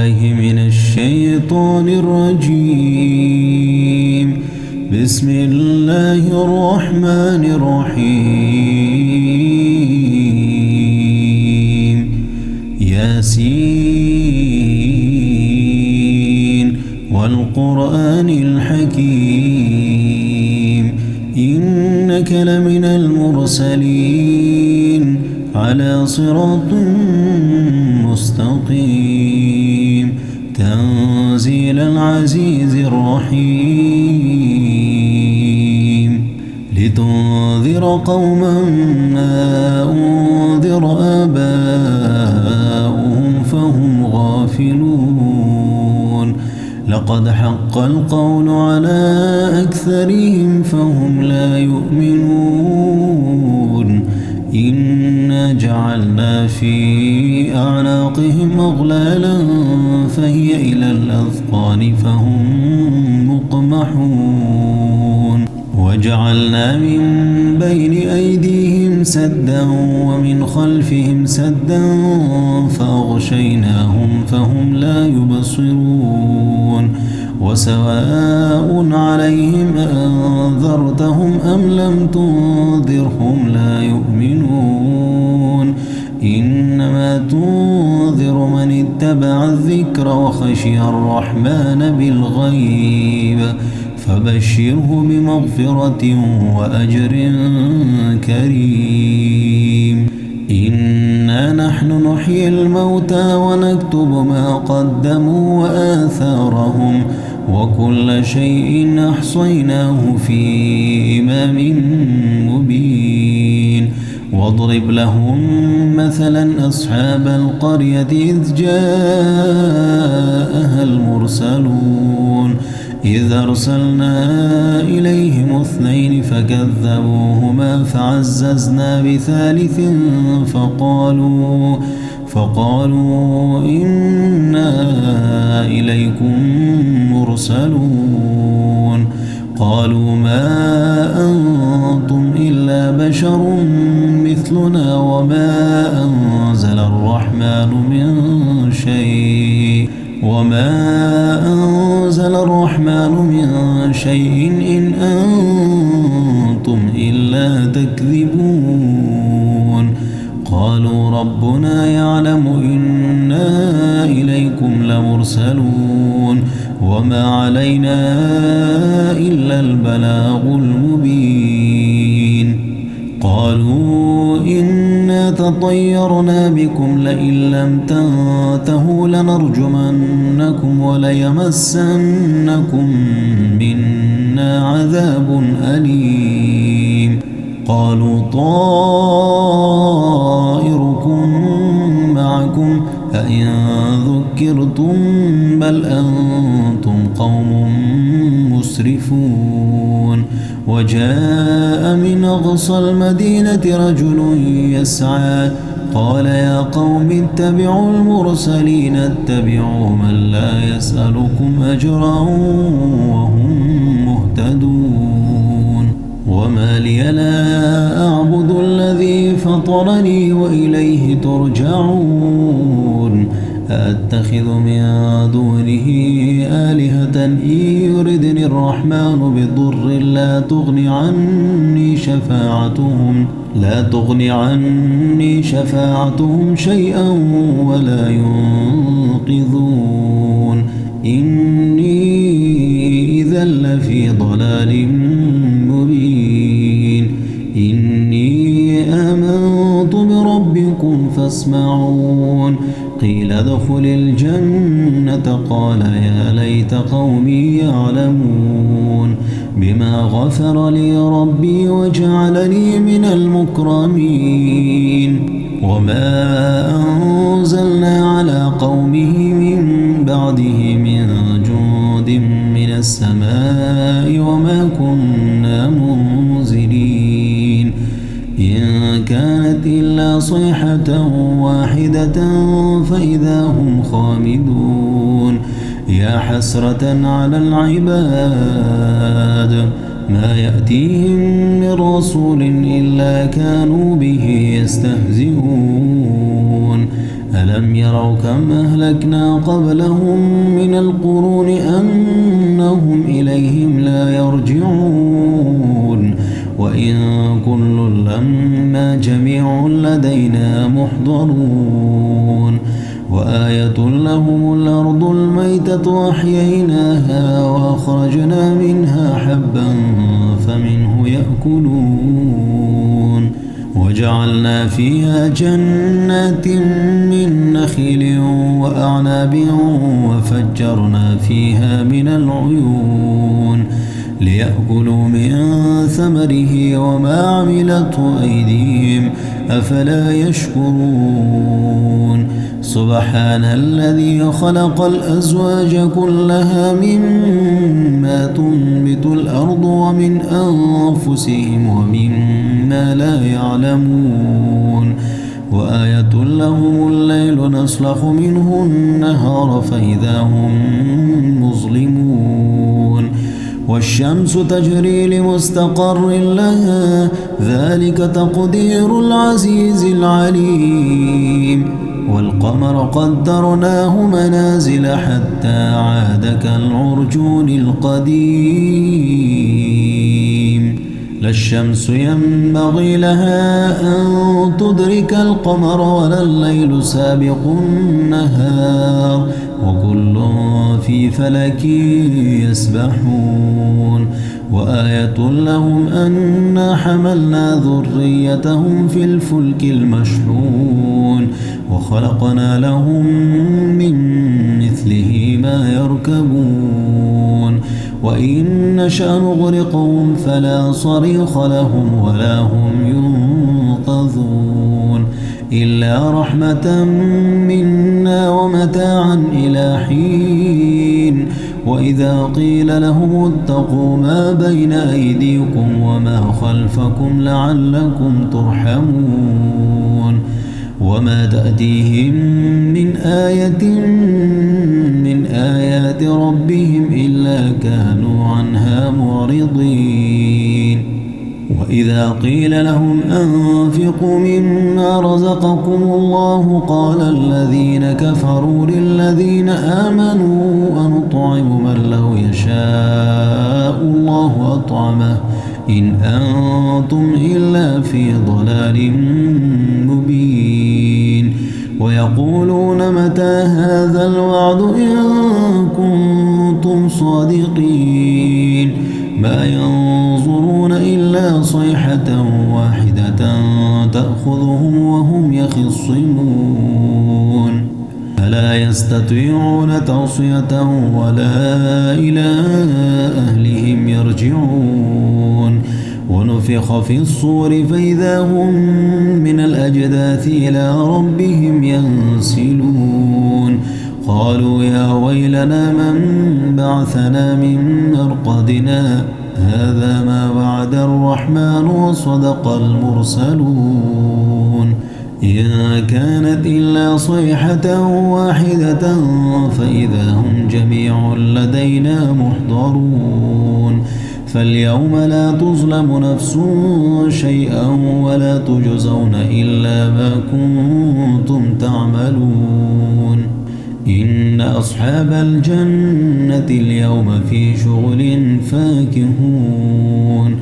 بالله من الشيطان الرجيم. بسم الله الرحمن الرحيم. ياسين والقرآن الحكيم إنك لمن المرسلين على صراط مستقيم تنزيل العزيز الرحيم لتنذر قوما ما أنذر آباؤهم فهم غافلون لقد حق القول على أكثرهم فهم لا يؤمنون إنا جعلنا في أعناقهم أغلالا فهي إلى الأذقان فهم مقمحون وجعلنا من بين أيديهم سدا ومن خلفهم سدا فأغشيناهم فهم لا يبصرون وسواء عليهم أنذرتهم أم لم تنذرهم لا يؤمنون إنما تنذر من اتبع الذكر وخشي الرحمن بالغيب فبشره بمغفرة وأجر كريم. إنا نحن نحيي الموتى ونكتب ما قدموا وآثارهم وكل شيء أحصيناه في إمام مبين واضرب لهم مثلا أصحاب القرية إذ جاءها المرسلون إذ أرسلنا إليهم 2 فكذبوهما فعززنا بثالث فقالوا إنا إليكم مرسلون قالوا ما أنتم إلا بشر مثلنا وما أنزل الرحمن من شيء إن أنتم إلا تكذبون قالوا ربنا يعلم إنا إليكم لمرسلون وما علينا إلا البلاغ المبين قالوا إنا تطيرنا بكم لئن لم تنتهوا لنرجمنكم وليمسنكم منا عذاب أليم قالوا طائركم معكم أئن ذكرتم بل أنتم قوم مسرفون وجاء من أقصى المدينة رجل يسعى قال يا قوم اتبعوا المرسلين اتبعوا من لا يسألكم أجرا وهم مهتدون وما لي لا أعبد الذي فطرني وإليه ترجعون أأتخذ من دونه آلهة إن يردني الرحمن بضر لا تغني عني شفاعتهم شيئا ولا ينقذون إني إذا لفي ضلال مبين إني آمنت بربكم فاسمعون قيل ادخل الجنة قال يا ليت قومي يعلمون بما غفر لي ربي وجعلني من المكرمين وما أنزلنا على قومه من بعده من جند من السماء وما كنا منزلين إن كانت إلا صيحة واحدة فإذا هم خامدون يا حسرة على العباد ما يأتيهم من رسول إلا كانوا به يستهزئون ألم يروا كم أهلكنا قبلهم من القرون أنهم إليهم لا يرجعون وإن كل لما جميع لدينا محضرون وآية لهم الأرض الميتة أحييناها وأخرجنا منها حبا فمنه يأكلون وجعلنا فيها جنات من نخيل وأعناب وفجرنا فيها من العيون ليأكلوا من ثمره وما عملته أيديهم أفلا يشكرون سبحان الذي خلق الأزواج كلها مما تنبت الأرض ومن أنفسهم ومما لا يعلمون وآية لهم الليل نسلخ منه النهار فإذا هم مظلمون والشمس تجري لمستقر لها ذلك تقدير العزيز العليم والقمر قدرناه منازل حتى عاد كالعرجون القديم لا الشمس ينبغي لها أن تدرك القمر ولا الليل سابق النهار وكل في فلك يسبحون وآية لهم أنا حملنا ذريتهم في الفلك المشحون وخلقنا لهم من مثله ما يركبون وإن نشأ نغرقهم فلا صريخ لهم ولا هم ينقذون إلا رحمة منا ومتاعا إلى حين وإذا قيل لهم اتقوا ما بين أيديكم وما خلفكم لعلكم ترحمون وما تأتيهم من آية من آيات ربهم إلا كانوا عنها معرضين وإذا قيل لهم أنفقوا مما رزقكم الله قال الذين كفروا للذين آمنوا أنطعم من لو يشاء الله أطعمه إن أنتم إلا في ضلال مبين ويقولون متى هذا الوعد إن كنتم صادقين ما ينظرون إلا صيحة واحدة تأخذهم وهم يخصمون فلا يستطيعون توصية ولا إلى أهلهم يرجعون ونفخ في الصور فإذا هم من الأجداث إلى ربهم ينسلون قالوا يا ويلنا من بعثنا من مرقدنا هذا ما وعد الرحمن وصدق المرسلون إن كانت إلا صيحة واحدة فإذا هم جميع لدينا محضرون فاليوم لا تظلم نفس شيئا ولا تجزون إلا ما كنتم تعملون إن أصحاب الجنة اليوم في شغل فاكهون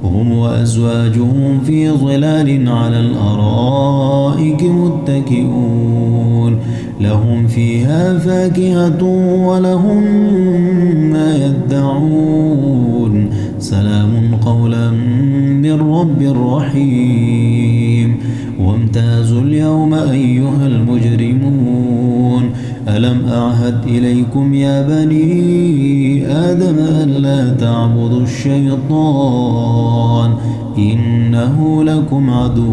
هم وأزواجهم في ظلال على الأرائك متكئون لهم فيها فاكهة ولهم ما يدعون سلام قولا من رب رحيم وامتازوا اليوم أيها المجرمون ألم أعهد إليكم يا بني آدم ألا تعبدوا الشيطان إنه لكم عدو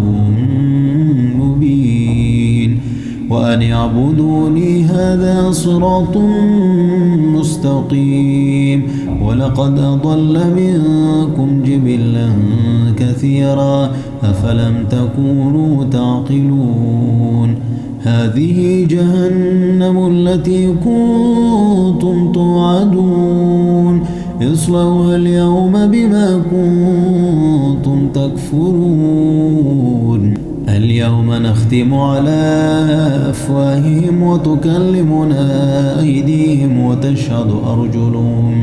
مبين وأن اعبدوني هذا صراط مستقيم ولقد أضل منكم جبلا كثيرا أفلم تكونوا تعقلون هذه جهنم التي كنتم توعدون اصلوها اليوم بما كنتم تكفرون اليوم نختم على أفواههم وتكلمنا أيديهم وتشهد أرجلهم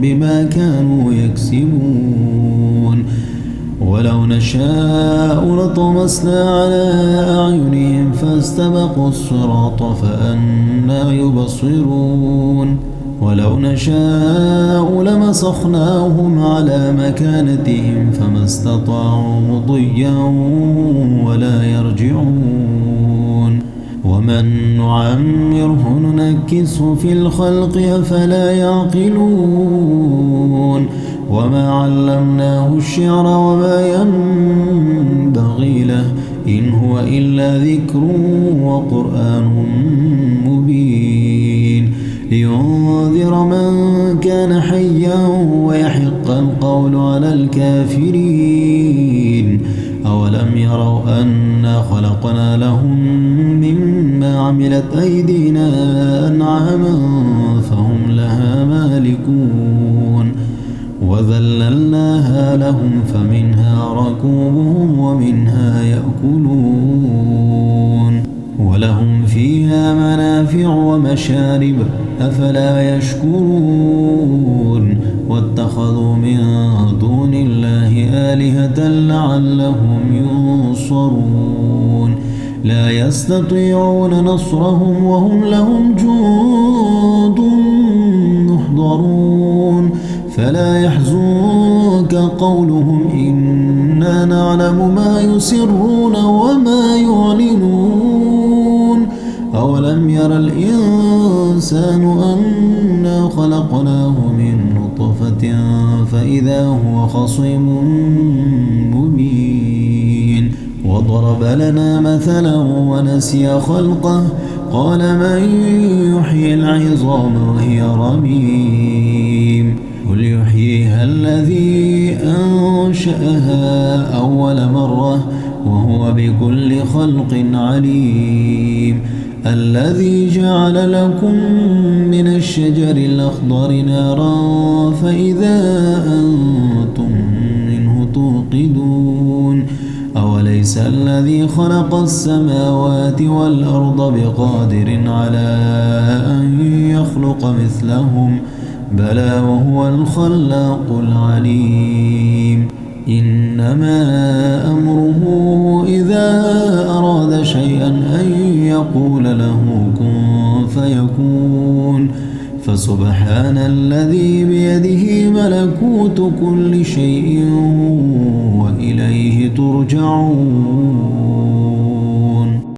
بما كانوا يكسبون ولو نشاء لطمسنا على أعينهم فاستبقوا الصراط فأنى يبصرون ولو نشاء لمسخناهم على مكانتهم فما استطاعوا مضيا ولا يرجعون ومن نعمره ننكسه في الخلق أفلا يعقلون وما علمناه الشعر وما ينبغي له إن هو إلا ذكر وقرآن مبين لينذر من كان حيا ويحق القول على الكافرين أولم يروا أنا خلقنا لهم مما عملت أيدينا أنعاما فهم لها مالكون وذللناها لهم فمنها ركوبهم ومنها يأكلون ولهم فيها منافع ومشارب أفلا يشكرون واتخذوا من دون الله آلهة لعلهم ينصرون لا يستطيعون نصرهم وهم لهم جند محضرون فلا يحزنك قولهم إنا نعلم ما يسرون وما يعلنون أولم ير الإنسان أنا خلقناه من نطفة فإذا هو خصيم مبين وضرب لنا مثلا ونسي خلقه قال من يحيي العظام وهي رميم قل يحييها الذي أنشأها أول مرة وهو بكل خلق عليم الذي جعل لكم من الشجر الأخضر نارا فإذا أنتم منه توقدون أوليس الذي خلق السماوات والأرض بقادر على أن يخلق مثلهم بلى وهو الخلاق العليم إنما أمره إذا أراد شيئا أن يقول له كن فيكون فسبحان الذي بيده ملكوت كل شيء وإليه ترجعون